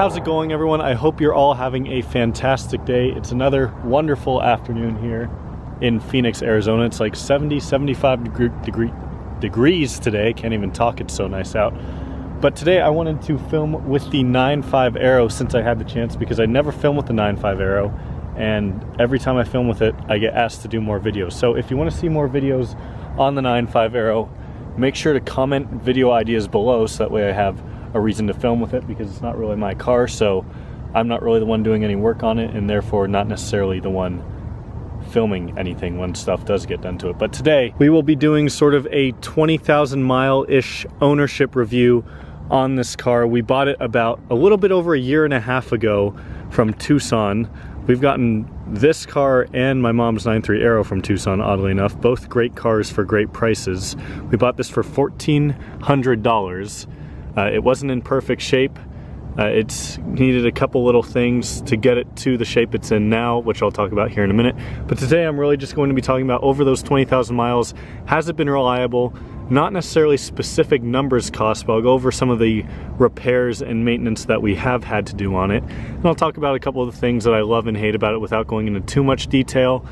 how's it going, everyone? I hope you're all having a fantastic day. It's another wonderful afternoon here in Phoenix, Arizona. It's like 75 degrees today. Can't even talk, it's so nice out. But today I wanted to film with the 9.5 Aero since I had the chance, because I never film with the 9.5 Aero, and every time I film with it I get asked to do more videos. So if you want to see more videos on the 9.5 Aero, make sure to comment video ideas below so that way I have a reason to film with it, because it's not really my car, so I'm not really the one doing any work on it, and therefore not necessarily the one filming anything when stuff does get done to it. But today we will be doing sort of a 20,000 mile-ish ownership review on this car. We bought it about a little bit over a year and a half ago from Tucson. We've gotten this car and my mom's 9.3 Aero from Tucson, oddly enough. Both great cars for great prices. We bought this for $1,400. It wasn't in perfect shape. It's needed a couple little things to get it to the shape it's in now, which I'll talk about here in a minute. But today I'm really just going to be talking about over those 20,000 miles, has it been reliable? Not necessarily specific numbers cost, but I'll go over some of the repairs and maintenance that we have had to do on it. And I'll talk about a couple of the things that I love and hate about it without going into too much detail.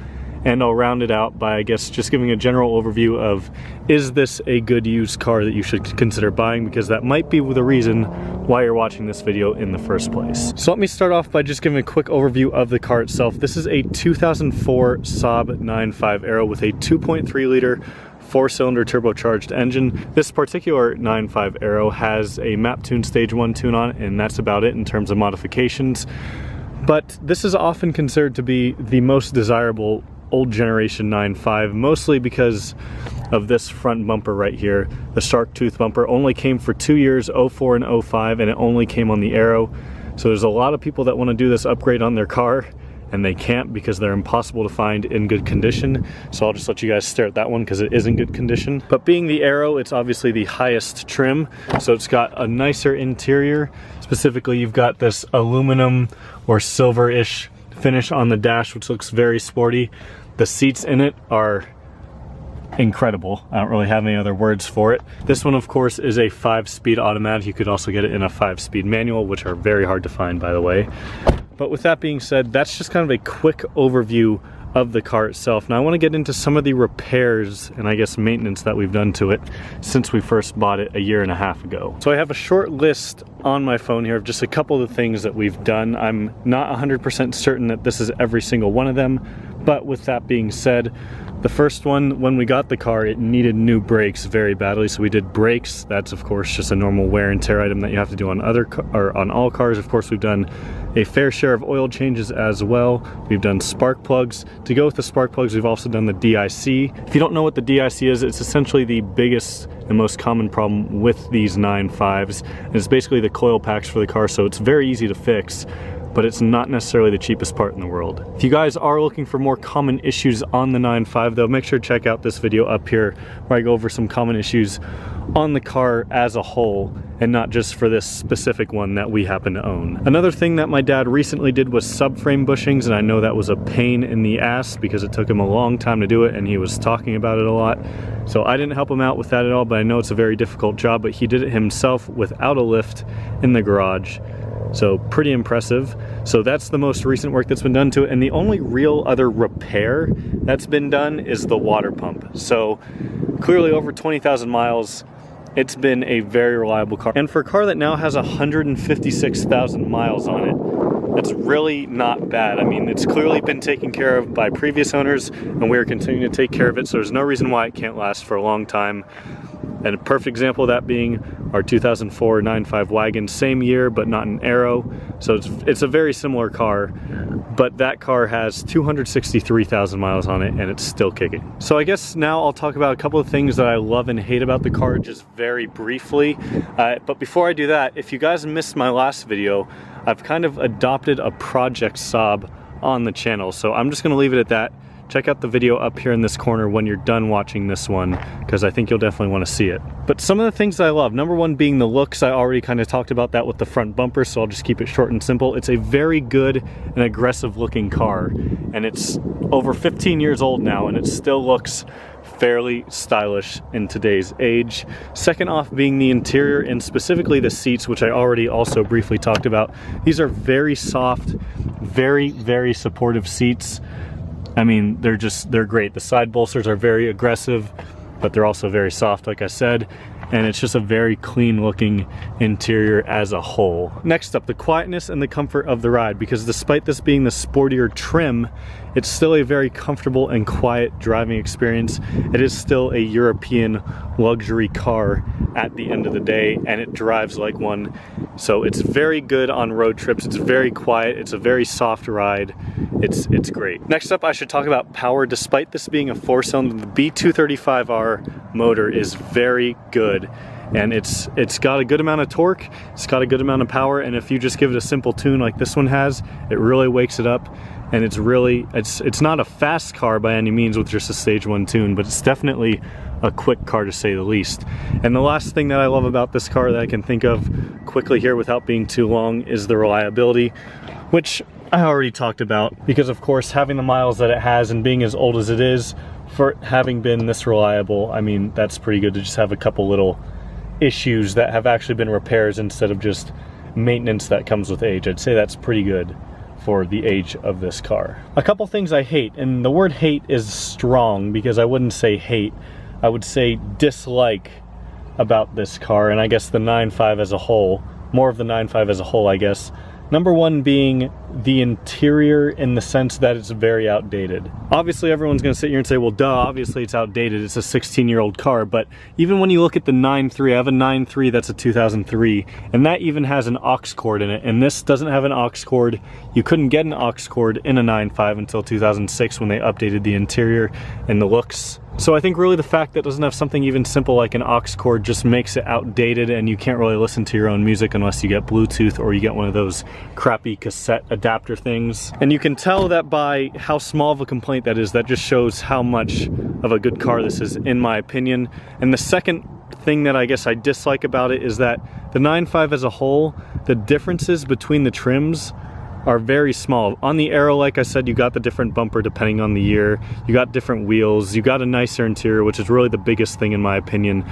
And I'll round it out by, I guess, just giving a general overview of, is this a good used car that you should consider buying? Because that might be the reason why you're watching this video in the first place. So let me start off by just giving a quick overview of the car itself. This is a 2004 Saab 9.5 Aero with a 2.3 liter 4-cylinder turbocharged engine. This particular 9.5 Aero has a map tune stage 1 tune on it, and that's about it in terms of modifications. But this is often considered to be the most desirable old generation 9.5, mostly because of this front bumper right here. The shark tooth bumper only came for 2 years, 04 and 05, and it only came on the Aero. So there's a lot of people that want to do this upgrade on their car, and they can't because they're impossible to find in good condition. So I'll just let you guys stare at that one because it is in good condition. But being the Aero, it's obviously the highest trim, so it's got a nicer interior. Specifically, you've got this aluminum or silver-ish finish on the dash, which looks very sporty. The seats in it are incredible. I don't really have any other words for it. This one, of course, is a 5-speed automatic. You could also get it in a 5-speed manual, which are very hard to find, by the way. But with that being said, that's just kind of a quick overview of the car itself. Now I want to get into some of the repairs and I guess maintenance that we've done to it since we first bought it a year and a half ago. So I have a short list on my phone here of just a couple of the things that we've done. I'm not 100% certain that this is every single one of them, but with that being said, the first one, when we got the car, it needed new brakes very badly, so we did brakes. That's of course just a normal wear and tear item that you have to do on on all cars. Of course, we've done a fair share of oil changes as well. We've done spark plugs. To go with the spark plugs, we've also done the DIC. If you don't know what the DIC is, it's essentially the biggest and most common problem with these 9.5s. And it's basically the coil packs for the car, so it's very easy to fix, but it's not necessarily the cheapest part in the world. If you guys are looking for more common issues on the 9.5 though, make sure to check out this video up here where I go over some common issues on the car as a whole and not just for this specific one that we happen to own. Another thing that my dad recently did was subframe bushings, and I know that was a pain in the ass because it took him a long time to do it and he was talking about it a lot. So I didn't help him out with that at all, but I know it's a very difficult job, but he did it himself without a lift in the garage. So pretty impressive. So that's the most recent work that's been done to it, and the only real other repair that's been done is the water pump. So clearly over 20,000 miles, it's been a very reliable car. And for a car that now has 156,000 miles on it, that's really not bad. I mean, it's clearly been taken care of by previous owners, and we're continuing to take care of it, so there's no reason why it can't last for a long time. And a perfect example of that being our 2004 9.5 wagon, same year but not an Aero. So it's a very similar car, but that car has 263,000 miles on it and it's still kicking. So I guess now I'll talk about a couple of things that I love and hate about the car just very briefly. But before I do that, if you guys missed my last video, I've kind of adopted a Project Saab on the channel. So I'm just gonna leave it at that. Check out the video up here in this corner when you're done watching this one, because I think you'll definitely want to see it. But some of the things that I love, number one being the looks. I already kind of talked about that with the front bumper, so I'll just keep it short and simple. It's a very good and aggressive looking car, and it's over 15 years old now and it still looks fairly stylish in today's age. Second off being the interior and specifically the seats, which I already also briefly talked about. These are very soft, very, very supportive seats. I mean, they're great. The side bolsters are very aggressive, but they're also very soft, like I said. And it's just a very clean looking interior as a whole. Next up, the quietness and the comfort of the ride, because despite this being the sportier trim, it's still a very comfortable and quiet driving experience. It is still a European luxury car at the end of the day, and it drives like one. So it's very good on road trips. It's very quiet. It's a very soft ride. It's great. Next up, I should talk about power. Despite this being a 4-cylinder, the B235R motor is very good. And it's got a good amount of torque, it's got a good amount of power, and if you just give it a simple tune like this one has, it really wakes it up. And it's not a fast car by any means with just a stage 1 tune, but it's definitely a quick car to say the least. And the last thing that I love about this car that I can think of quickly here without being too long is the reliability, which I already talked about, because of course having the miles that it has and being as old as it is, for having been this reliable, I mean, that's pretty good to just have a couple little issues that have actually been repairs instead of just maintenance that comes with age. I'd say that's pretty good for the age of this car. A couple things I hate, and the word hate is strong because I wouldn't say hate, I would say dislike about this car, and I guess the 9.5 as a whole, more of the 9.5 as a whole, I guess. Number one being the interior, in the sense that it's very outdated. Obviously everyone's gonna sit here and say, well duh, obviously it's outdated, it's a 16-year-old car, but even when you look at the 9.3, I have a 9.3 that's a 2003, and that even has an aux cord in it, and this doesn't have an aux cord. You couldn't get an aux cord in a 9.5 until 2006 when they updated the interior and the looks. So I think really the fact that it doesn't have something even simple like an aux cord just makes it outdated, and you can't really listen to your own music unless you get Bluetooth or you get one of those crappy cassette adapter things. And you can tell that by how small of a complaint that is. That just shows how much of a good car this is, in my opinion. And the second thing that I guess I dislike about it is that the 9.5 as a whole, the differences between the trims are very small. On the Aero, like I said, you got the different bumper depending on the year, you got different wheels, you got a nicer interior, which is really the biggest thing in my opinion.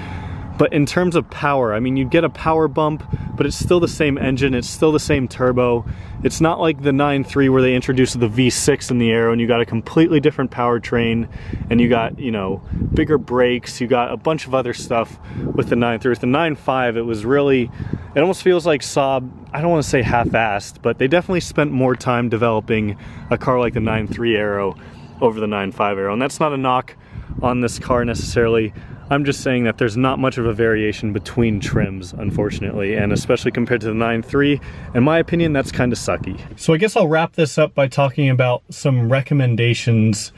But in terms of power, I mean, you get a power bump, but it's still the same engine, it's still the same turbo. It's not like the 9.3 where they introduced the V6 in the Aero and you got a completely different powertrain, and you got, you know, bigger brakes, you got a bunch of other stuff with the 9.3. With the 9.5, it was really, it almost feels like Saab, I don't want to say half-assed, but they definitely spent more time developing a car like the 9.3 Aero over the 9.5 Aero. And that's not a knock on this car necessarily. I'm just saying that there's not much of a variation between trims, unfortunately, and especially compared to the 9.3. In my opinion, that's kind of sucky. So I guess I'll wrap this up by talking about some recommendations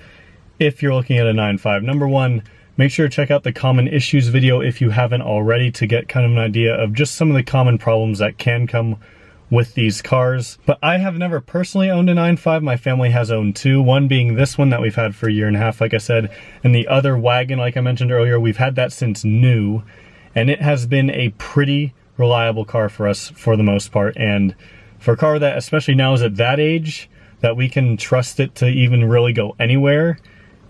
if you're looking at a 9.5. Number one, make sure to check out the common issues video if you haven't already, to get kind of an idea of just some of the common problems that can come with these cars. But I have never personally owned a 9.5. My family has owned two, one being this one that we've had for a year and a half, like I said, and the other wagon, like I mentioned earlier, we've had that since new, and it has been a pretty reliable car for us for the most part. And for a car that, especially now, is at that age, that we can trust it to even really go anywhere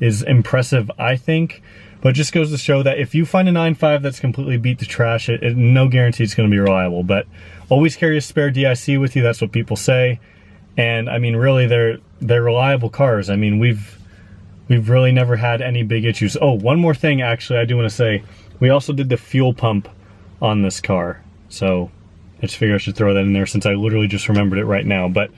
is impressive, I think. But it just goes to show that if you find a 9.5 that's completely beat the trash, no guarantee it's going to be reliable. But always carry a spare DIC with you, that's what people say. And I mean, really, they're reliable cars. I mean, we've really never had any big issues. Oh, one more thing, actually, I do want to say, we also did the fuel pump on this car. So I just figured I should throw that in there since I literally just remembered it right now. But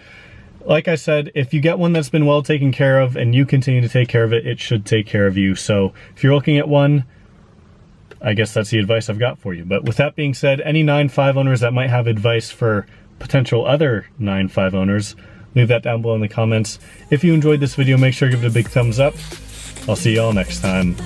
like I said, if you get one that's been well taken care of and you continue to take care of it, it should take care of you. So if you're looking at one, I guess that's the advice I've got for you. But with that being said, any 9.5 owners that might have advice for potential other 9.5 owners, leave that down below in the comments. If you enjoyed this video, make sure to give it a big thumbs up. I'll see y'all next time.